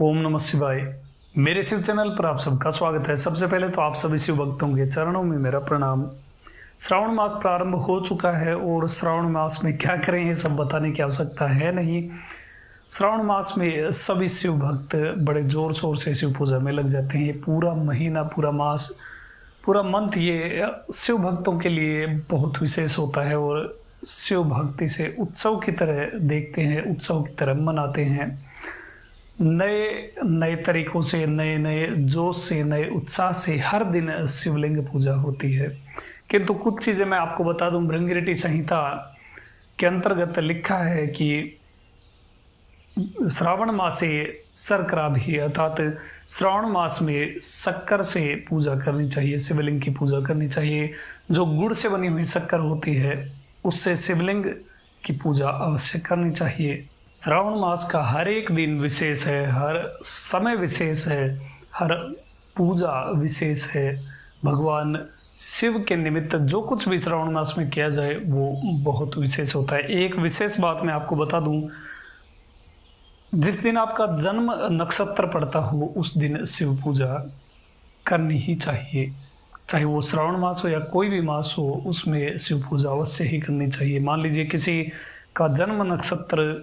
ओम नमः शिवाय। मेरे शिव चैनल पर आप सबका स्वागत है। सबसे पहले तो आप सभी शिव भक्तों के चरणों में मेरा प्रणाम। श्रावण मास प्रारंभ हो चुका है और श्रावण मास में क्या करें ये सब बताने की आवश्यकता है नहीं। श्रावण मास में सभी शिव भक्त बड़े जोर शोर से शिव पूजा में लग जाते हैं। पूरा महीना, पूरा मास, पूरा मंथ ये शिव भक्तों के लिए बहुत विशेष होता है और शिव भक्ति से उत्सव की तरह देखते हैं, उत्सव की तरह मनाते हैं। नए नए तरीकों से, नए नए जोश से, नए उत्साह से हर दिन शिवलिंग पूजा होती है। किंतु कुछ चीज़ें मैं आपको बता दूं। भृंगिरटी संहिता के अंतर्गत लिखा है कि श्रावण मासे शर्कराभि, अर्थात श्रावण मास में शक्कर से पूजा करनी चाहिए, शिवलिंग की पूजा करनी चाहिए। जो गुड़ से बनी हुई शक्कर होती है उससे शिवलिंग की पूजा अवश्य करनी चाहिए। श्रावण मास का हर एक दिन विशेष है, हर समय विशेष है, हर पूजा विशेष है। भगवान शिव के निमित्त जो कुछ भी श्रावण मास में किया जाए वो बहुत विशेष होता है। एक विशेष बात मैं आपको बता दूं, जिस दिन आपका जन्म नक्षत्र पड़ता हो उस दिन शिव पूजा करनी ही चाहिए। चाहे वो श्रावण मास हो या कोई भी मास हो, उसमें शिव पूजा अवश्य ही करनी चाहिए। मान लीजिए किसी का जन्म नक्षत्र,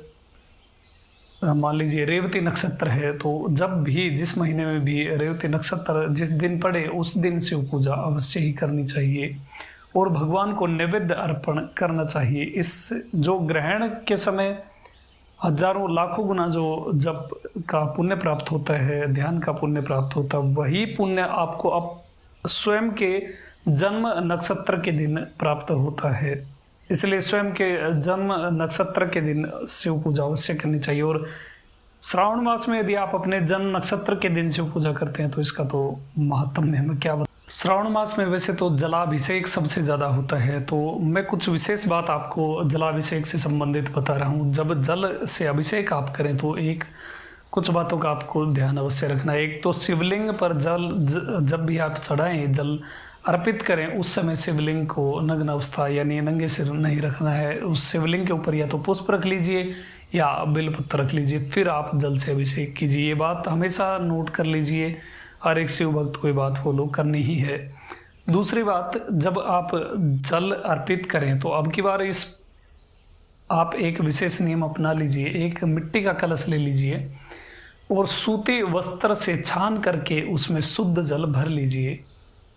मान लीजिए रेवती नक्षत्र है, तो जब भी, जिस महीने में भी रेवती नक्षत्र जिस दिन पड़े उस दिन शिव पूजा अवश्य ही करनी चाहिए और भगवान को नैवेद्य अर्पण करना चाहिए। इस जो ग्रहण के समय हजारों लाखों गुना जो जप का पुण्य प्राप्त होता है, ध्यान का पुण्य प्राप्त होता है, वही पुण्य आपको अब स्वयं के जन्म नक्षत्र के दिन प्राप्त होता है। इसलिए स्वयं के जन्म नक्षत्र के दिन शिव पूजा अवश्य करनी चाहिए। और श्रावण मास में यदि आप अपने जन्म नक्षत्र के दिन शिव पूजा करते हैं तो इसका तो महत्व है, मैं क्या बता। श्रावण मास में वैसे तो जलाभिषेक सबसे ज़्यादा होता है, तो मैं कुछ विशेष बात आपको जलाभिषेक से संबंधित बता रहा हूँ। जब जल से अभिषेक आप करें तो कुछ बातों का आपको ध्यान अवश्य रखना है। एक तो शिवलिंग पर जब भी आप चढ़ाएं, जल अर्पित करें, उस समय शिवलिंग को नग्न अवस्था यानी नंगे सिर नहीं रखना है। उस शिवलिंग के ऊपर या तो पुष्प रख लीजिए या बेलपत्र रख लीजिए, फिर आप जल से अभिषेक कीजिए। ये बात हमेशा नोट कर लीजिए, हर एक शिव भक्त को ये बात फॉलो करनी ही है। दूसरी बात, जब आप जल अर्पित करें तो अब की बार आप एक विशेष नियम अपना लीजिए। एक मिट्टी का कलश ले लीजिए और सूती वस्त्र से छान करके उसमें शुद्ध जल भर लीजिए।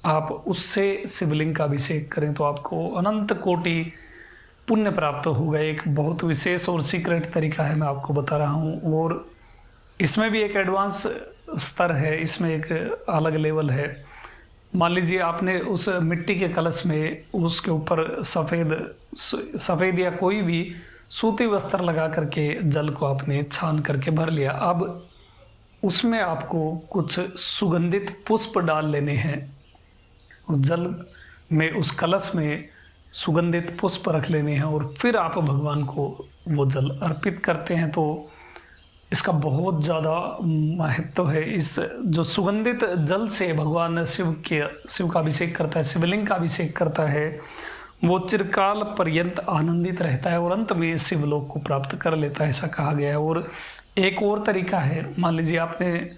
आप उससे शिवलिंग का अभिषेक करें तो आपको अनंत कोटि पुण्य प्राप्त होगा। एक बहुत विशेष और सीक्रेट तरीका है, मैं आपको बता रहा हूँ। और इसमें भी एक एडवांस स्तर है, इसमें एक अलग लेवल है। मान लीजिए आपने उस मिट्टी के कलश में उसके ऊपर सफ़ेद या कोई भी सूती वस्त्र लगा करके जल को आपने छान करके भर लिया। अब उसमें आपको कुछ सुगंधित पुष्प डाल लेने हैं और जल में, उस कलश में सुगंधित पुष्प रख लेने हैं और फिर आप भगवान को वो जल अर्पित करते हैं। तो इसका बहुत ज़्यादा महत्व है। इस जो सुगंधित जल से भगवान शिव का अभिषेक करता है, शिवलिंग का अभिषेक करता है, वो चिरकाल पर्यंत आनंदित रहता है और अंत में शिवलोक को प्राप्त कर लेता है, ऐसा कहा गया है। और एक और तरीका है, मान लीजिए आपने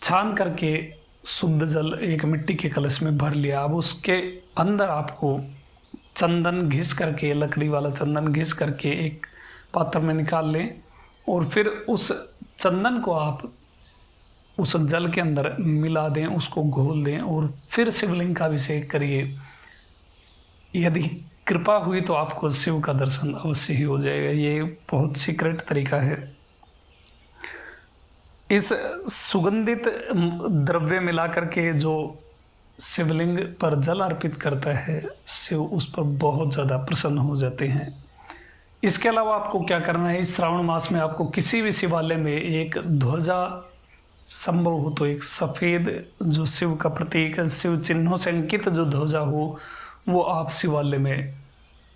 छान करके शुद्ध जल एक मिट्टी के कलश में भर लिया। अब उसके अंदर आपको चंदन घिस करके, लकड़ी वाला चंदन घिस करके एक पात्र में निकाल लें और फिर उस चंदन को आप उस जल के अंदर मिला दें, उसको घोल दें और फिर शिवलिंग का अभिषेक करिए। यदि कृपा हुई तो आपको शिव का दर्शन अवश्य ही हो जाएगा। ये बहुत सीक्रेट तरीका है। इस सुगंधित द्रव्य मिला करके जो शिवलिंग पर जल अर्पित करता है, शिव उस पर बहुत ज़्यादा प्रसन्न हो जाते हैं। इसके अलावा आपको क्या करना है, इस श्रावण मास में आपको किसी भी शिवालय में एक ध्वजा, संभव हो तो एक सफ़ेद जो शिव का प्रतीक, शिव चिन्हों से अंकित जो ध्वजा हो, वो आप शिवालय में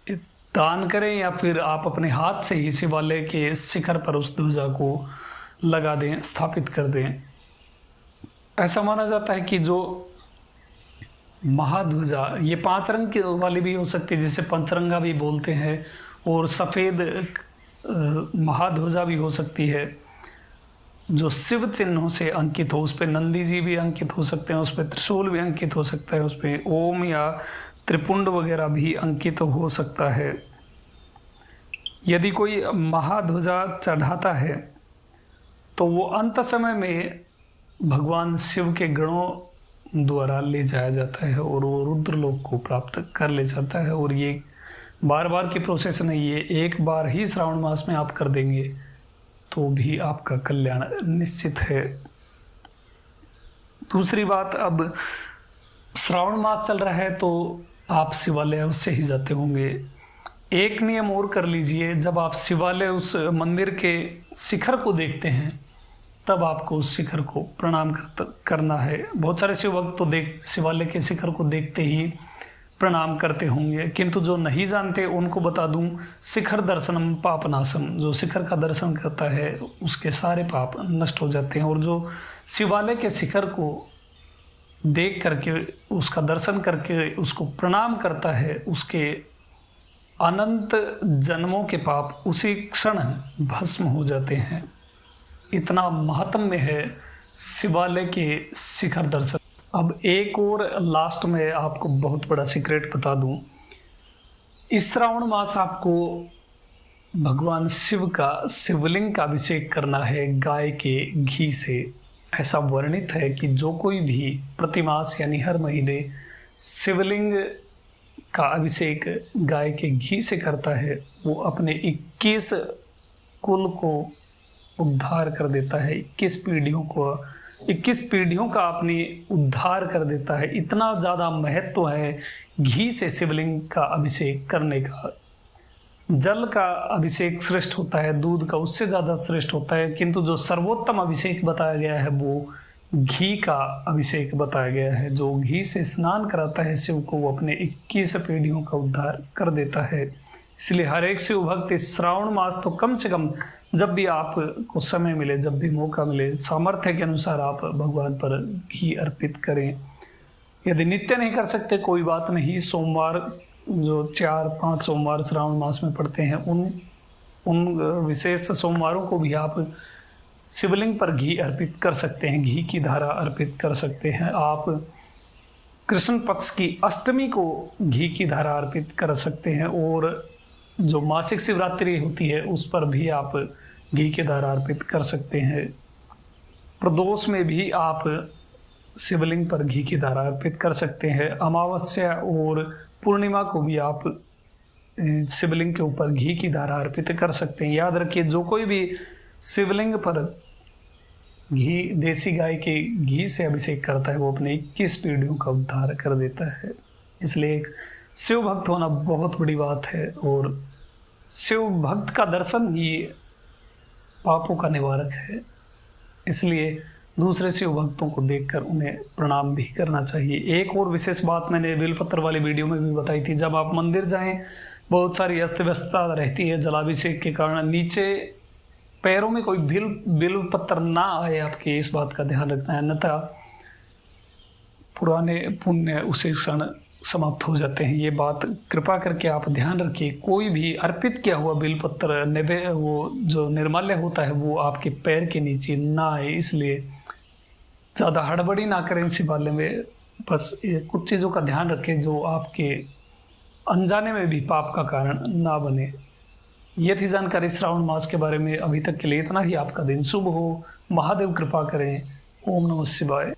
दान करें या फिर आप अपने हाथ से ही शिवालय के शिखर पर उस ध्वजा को लगा दें, स्थापित कर दें। ऐसा माना जाता है कि जो महाध्वजा, ये 5 रंग वाली भी हो सकती है, जिसे पंचरंगा भी बोलते हैं, और सफ़ेद महाध्वजा भी हो सकती है। जो शिव चिन्हों से अंकित हो, उस पर नंदी जी भी अंकित हो सकते हैं, उस पर त्रिशूल भी अंकित हो सकता है, उस पर ओम या त्रिपुंड वगैरह भी अंकित हो सकता है। यदि कोई महाध्वजा चढ़ाता है तो वो अंत समय में भगवान शिव के गणों द्वारा ले जाया जाता है और वो रुद्रलोक को प्राप्त कर ले जाता है। और ये बार बार की प्रोसेस नहीं है, एक बार ही श्रावण मास में आप कर देंगे तो भी आपका कल्याण निश्चित है। दूसरी बात, अब श्रावण मास चल रहा है तो आप शिवालय अवश्य ही जाते होंगे। एक नियम और कर लीजिए, जब आप शिवालय उस मंदिर के शिखर को देखते हैं तब आपको उस शिखर को प्रणाम करना है। बहुत सारे शिव भक्त तो शिवालय के शिखर को देखते ही प्रणाम करते होंगे, किंतु जो नहीं जानते उनको बता दूं, शिखर दर्शनम पापनाशम, जो शिखर का दर्शन करता है उसके सारे पाप नष्ट हो जाते हैं। और जो शिवालय के शिखर को देख करके, उसका दर्शन करके उसको प्रणाम करता है, उसके अनंत जन्मों के पाप उसी क्षण भस्म हो जाते हैं। इतना महात्म्य है शिवालय के शिखर दर्शन। अब एक और लास्ट में आपको बहुत बड़ा सीक्रेट बता दूं, इस श्रावण मास आपको भगवान शिव का शिवलिंग का अभिषेक करना है गाय के घी से। ऐसा वर्णित है कि जो कोई भी प्रतिमास यानी हर महीने शिवलिंग का अभिषेक गाय के घी से करता है, वो अपने 21 कुल को उद्धार कर देता है, 21 पीढ़ियों का अपनी उद्धार कर देता है। इतना ज़्यादा महत्व है घी से शिवलिंग का अभिषेक करने का। जल का अभिषेक श्रेष्ठ होता है, दूध का उससे ज़्यादा श्रेष्ठ होता है, किंतु जो सर्वोत्तम अभिषेक बताया गया है वो घी का अभिषेक बताया गया है। जो घी से स्नान कराता है शिव को, वो अपने 21 पीढ़ियों का उद्धार कर देता है। इसलिए हर एक शिव भक्त इस श्रावण मास तो कम से कम जब भी आपको समय मिले, जब भी मौका मिले, सामर्थ्य के अनुसार आप भगवान पर घी अर्पित करें। यदि नित्य नहीं कर सकते कोई बात नहीं, सोमवार जो 4-5 सोमवार श्रावण मास में पड़ते हैं उन विशेष सोमवारों को भी आप शिवलिंग पर घी अर्पित कर सकते हैं, घी की धारा अर्पित कर सकते हैं। आप कृष्ण पक्ष की अष्टमी को घी की धारा अर्पित कर सकते हैं और जो मासिक शिवरात्रि होती है उस पर भी आप घी की धारा अर्पित कर सकते हैं। प्रदोष में भी आप शिवलिंग पर घी की धारा अर्पित कर सकते हैं। अमावस्या और पूर्णिमा को भी आप शिवलिंग के ऊपर घी की धारा अर्पित कर सकते हैं। याद रखिए, जो कोई भी शिवलिंग पर घी, देसी गाय के घी से अभिषेक करता है वो अपने 21 पीढ़ियों का उद्धार कर देता है। इसलिए एक शिव भक्त होना बहुत बड़ी बात है और शिव भक्त का दर्शन ही पापों का निवारक है। इसलिए दूसरे शिव भक्तों को देखकर उन्हें प्रणाम भी करना चाहिए। एक और विशेष बात मैंने बेलपत्र वाली वीडियो में भी बताई थी, जब आप मंदिर जाएं बहुत सारी अस्त व्यस्तता रहती है जलाभिषेक के कारण, नीचे पैरों में कोई बिल पत्र ना आए, आपके इस बात का ध्यान रखना है, अन्यथा पुराने पुण्य उसी क्षण समाप्त हो जाते हैं। ये बात कृपा करके आप ध्यान रखिए। कोई भी अर्पित किया हुआ बिलपत्र वो जो निर्माल्य होता है वो आपके पैर के नीचे ना आए, इसलिए ज़्यादा हड़बड़ी ना करें शिवालय में। बस कुछ चीज़ों का ध्यान रखें जो आपके अनजाने में भी पाप का कारण ना बने। ये थी जानकारी श्रावण मास के बारे में। अभी तक के लिए इतना ही। आपका दिन शुभ हो, महादेव कृपा करें। ओम नमः शिवाय।